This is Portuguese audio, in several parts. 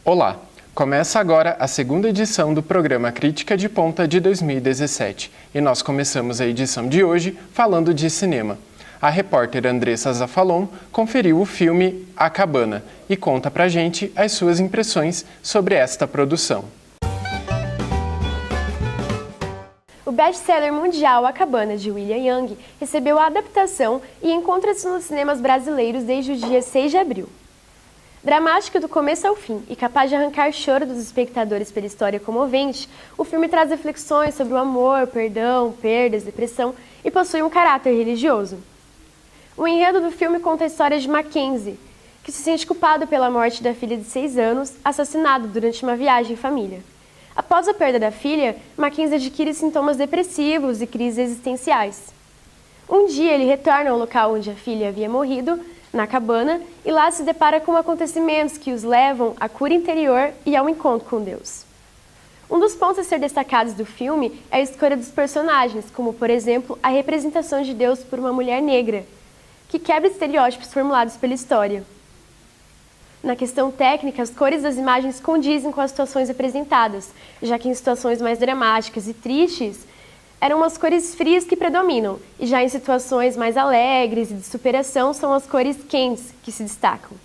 Olá! Começa agora a segunda edição do programa Crítica de Ponta de 2017 e nós começamos a edição de hoje falando de cinema. A repórter Andressa Zafalon conferiu o filme A Cabana e conta pra gente as suas impressões sobre esta produção. O best-seller mundial A Cabana, de William Young, recebeu a adaptação e encontra-se nos cinemas brasileiros desde o dia 6 de abril. Dramático do começo ao fim e capaz de arrancar choro dos espectadores pela história comovente, o filme traz reflexões sobre o amor, perdão, perdas, depressão e possui um caráter religioso. O enredo do filme conta a história de Mackenzie, que se sente culpado pela morte da filha de 6 anos, assassinado durante uma viagem em família. Após a perda da filha, Mackenzie adquire sintomas depressivos e crises existenciais. Um dia ele retorna ao local onde a filha havia morrido, na cabana, e lá se depara com acontecimentos que os levam à cura interior e ao encontro com Deus. Um dos pontos a ser destacados do filme é a escolha dos personagens, como, por exemplo, a representação de Deus por uma mulher negra, que quebra estereótipos formulados pela história. Na questão técnica, as cores das imagens condizem com as situações apresentadas, já que em situações mais dramáticas e tristes, eram as cores frias que predominam, e já em situações mais alegres e de superação são as cores quentes que se destacam.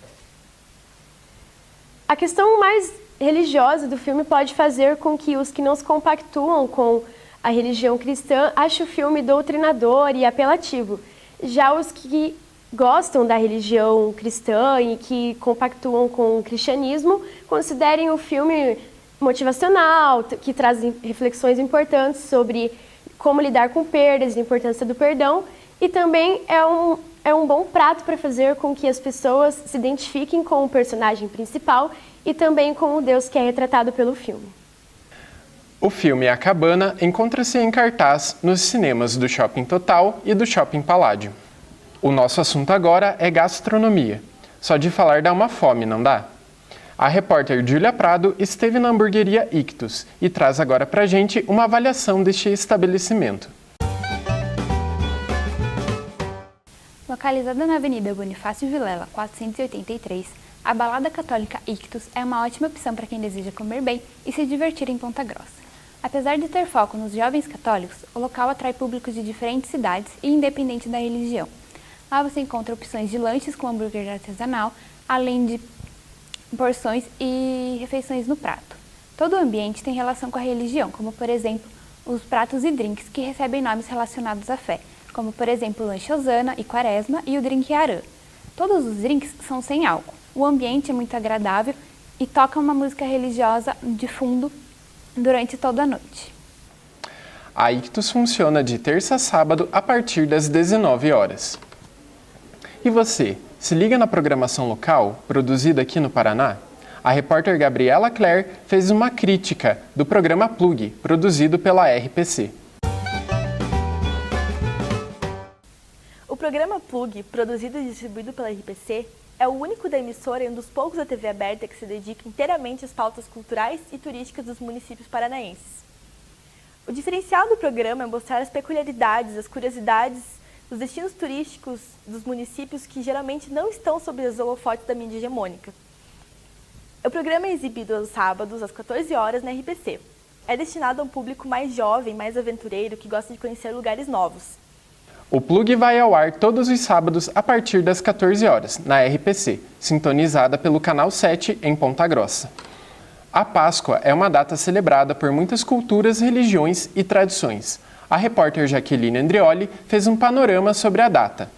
A questão mais religiosa do filme pode fazer com que os que não se compactuam com a religião cristã achem o filme doutrinador e apelativo, já os que gostam da religião cristã e que compactuam com o cristianismo considerem o filme motivacional, que traz reflexões importantes sobre como lidar com perdas, a importância do perdão, e também é um bom prato para fazer com que as pessoas se identifiquem com o personagem principal e também com o Deus que é retratado pelo filme. O filme A Cabana encontra-se em cartaz nos cinemas do Shopping Total e do Shopping Paládio. O nosso assunto agora é gastronomia. Só de falar dá uma fome, não dá? A repórter Júlia Prado esteve na hamburgueria Ictus e traz agora pra gente uma avaliação deste estabelecimento. Localizada na Avenida Bonifácio Vilela, 483, a balada católica Ictus é uma ótima opção para quem deseja comer bem e se divertir em Ponta Grossa. Apesar de ter foco nos jovens católicos, o local atrai públicos de diferentes cidades e independente da religião. Lá você encontra opções de lanches com hambúrguer artesanal, além de porções e refeições no prato. Todo o ambiente tem relação com a religião, como por exemplo, os pratos e drinks que recebem nomes relacionados à fé, como por exemplo o lanche Osana e Quaresma e o drink Arã. Todos os drinks são sem álcool. O ambiente é muito agradável e toca uma música religiosa de fundo durante toda a noite. A Ictus funciona de terça a sábado a partir das 19 horas. E você, se liga na programação local, produzida aqui no Paraná? A repórter Gabriela Claire fez uma crítica do programa Plug, produzido pela RPC. O programa Plug, produzido e distribuído pela RPC, é o único da emissora e um dos poucos da TV aberta que se dedica inteiramente às pautas culturais e turísticas dos municípios paranaenses. O diferencial do programa é mostrar as peculiaridades, as curiosidades, os destinos turísticos dos municípios que geralmente não estão sob os holofotes da mídia hegemônica. O programa é exibido aos sábados, às 14 horas, na RPC. É destinado a um público mais jovem, mais aventureiro, que gosta de conhecer lugares novos. O Plug vai ao ar todos os sábados a partir das 14 horas, na RPC, sintonizada pelo Canal 7, em Ponta Grossa. A Páscoa é uma data celebrada por muitas culturas, religiões e tradições. A repórter Jaqueline Andrioli fez um panorama sobre a data.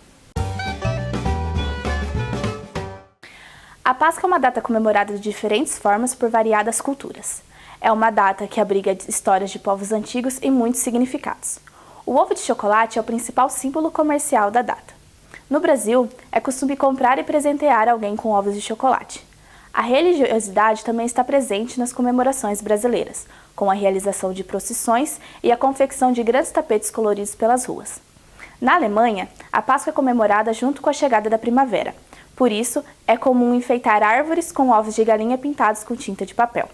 A Páscoa é uma data comemorada de diferentes formas por variadas culturas. É uma data que abriga histórias de povos antigos e muitos significados. O ovo de chocolate é o principal símbolo comercial da data. No Brasil, é costume comprar e presentear alguém com ovos de chocolate. A religiosidade também está presente nas comemorações brasileiras, com a realização de procissões e a confecção de grandes tapetes coloridos pelas ruas. Na Alemanha, a Páscoa é comemorada junto com a chegada da primavera. Por isso, é comum enfeitar árvores com ovos de galinha pintados com tinta de papel.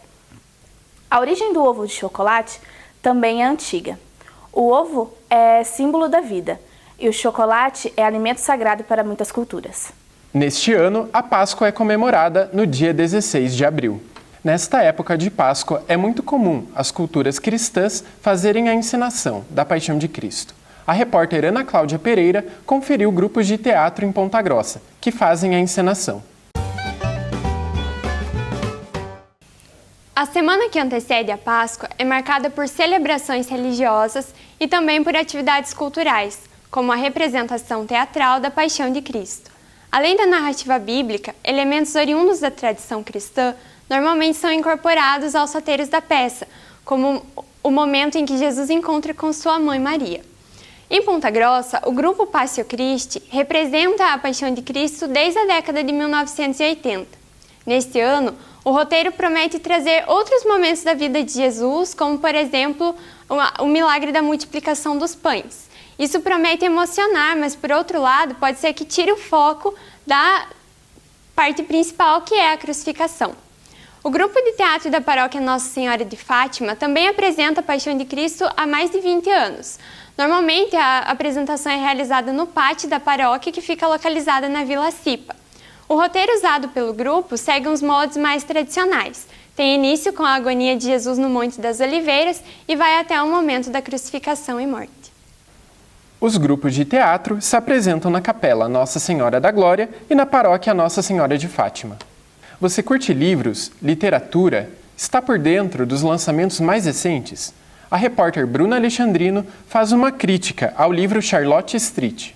A origem do ovo de chocolate também é antiga. O ovo é símbolo da vida e o chocolate é alimento sagrado para muitas culturas. Neste ano, a Páscoa é comemorada no dia 16 de abril. Nesta época de Páscoa, é muito comum as culturas cristãs fazerem a encenação da Paixão de Cristo. A repórter Ana Cláudia Pereira conferiu grupos de teatro em Ponta Grossa, que fazem a encenação. A semana que antecede a Páscoa é marcada por celebrações religiosas e também por atividades culturais, como a representação teatral da Paixão de Cristo. Além da narrativa bíblica, elementos oriundos da tradição cristã normalmente são incorporados aos roteiros da peça, como o momento em que Jesus encontra com sua mãe Maria. Em Ponta Grossa, o grupo Passio Christi representa a Paixão de Cristo desde a década de 1980. Neste ano, o roteiro promete trazer outros momentos da vida de Jesus, como, por exemplo, o milagre da multiplicação dos pães. Isso promete emocionar, mas, por outro lado, pode ser que tire o foco da parte principal, que é a crucificação. O grupo de teatro da paróquia Nossa Senhora de Fátima também apresenta a Paixão de Cristo há mais de 20 anos. Normalmente, a apresentação é realizada no pátio da paróquia, que fica localizada na Vila Cipa. O roteiro usado pelo grupo segue uns moldes mais tradicionais. Tem início com a agonia de Jesus no Monte das Oliveiras e vai até o momento da crucificação e morte. Os grupos de teatro se apresentam na Capela Nossa Senhora da Glória e na Paróquia Nossa Senhora de Fátima. Você curte livros, literatura? Está por dentro dos lançamentos mais recentes? A repórter Bruna Alexandrino faz uma crítica ao livro Charlotte Street.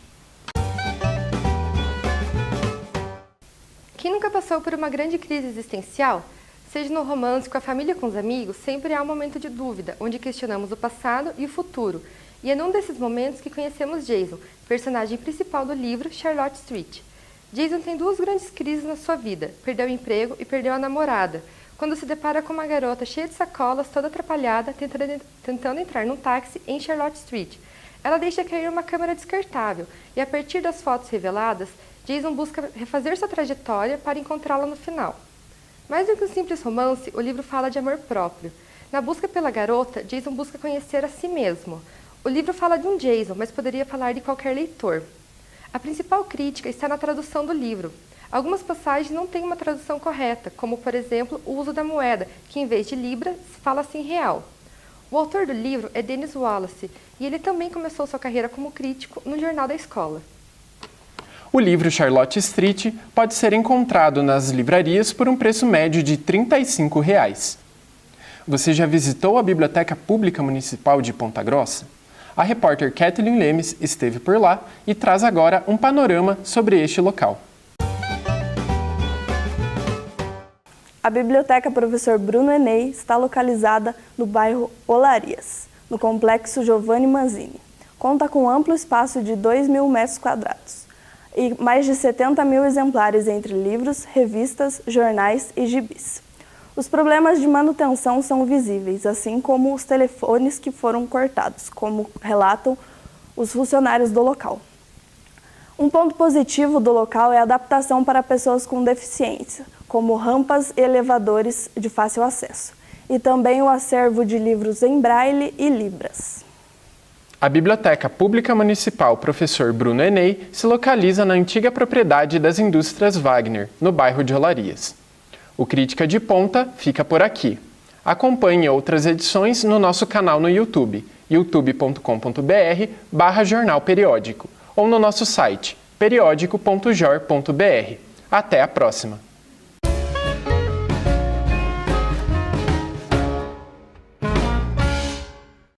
Quem nunca passou por uma grande crise existencial? Seja no romance, com a família ou com os amigos, sempre há um momento de dúvida, onde questionamos o passado e o futuro. E é num desses momentos que conhecemos Jason, personagem principal do livro Charlotte Street. Jason tem duas grandes crises na sua vida: perdeu o emprego e perdeu a namorada, quando se depara com uma garota cheia de sacolas, toda atrapalhada, tentando entrar num táxi em Charlotte Street. Ela deixa cair uma câmera descartável e, a partir das fotos reveladas, Jason busca refazer sua trajetória para encontrá-la no final. Mais do que um simples romance, o livro fala de amor próprio. Na busca pela garota, Jason busca conhecer a si mesmo. O livro fala de um Jason, mas poderia falar de qualquer leitor. A principal crítica está na tradução do livro. Algumas passagens não têm uma tradução correta, como, por exemplo, o uso da moeda, que em vez de libra, fala-se em real. O autor do livro é Dennis Wallace, e ele também começou sua carreira como crítico no jornal da escola. O livro Charlotte Street pode ser encontrado nas livrarias por um preço médio de R$ 35. Você já visitou a Biblioteca Pública Municipal de Ponta Grossa? A repórter Kathleen Lemes esteve por lá e traz agora um panorama sobre este local. A Biblioteca Professor Bruno Eney está localizada no bairro Olarias, no Complexo Giovanni Manzini. Conta com amplo espaço de 2.000 metros quadrados e mais de 70 mil exemplares entre livros, revistas, jornais e gibis. Os problemas de manutenção são visíveis, assim como os telefones que foram cortados, como relatam os funcionários do local. Um ponto positivo do local é a adaptação para pessoas com deficiência, como rampas e elevadores de fácil acesso, e também o acervo de livros em braille e libras. A Biblioteca Pública Municipal Professor Bruno Eney se localiza na antiga propriedade das Indústrias Wagner, no bairro de Olarias. O Crítica de Ponta fica por aqui. Acompanhe outras edições no nosso canal no YouTube, youtube.com.br/Jornal Periódico, ou no nosso site, periódico.jor.br. Até a próxima!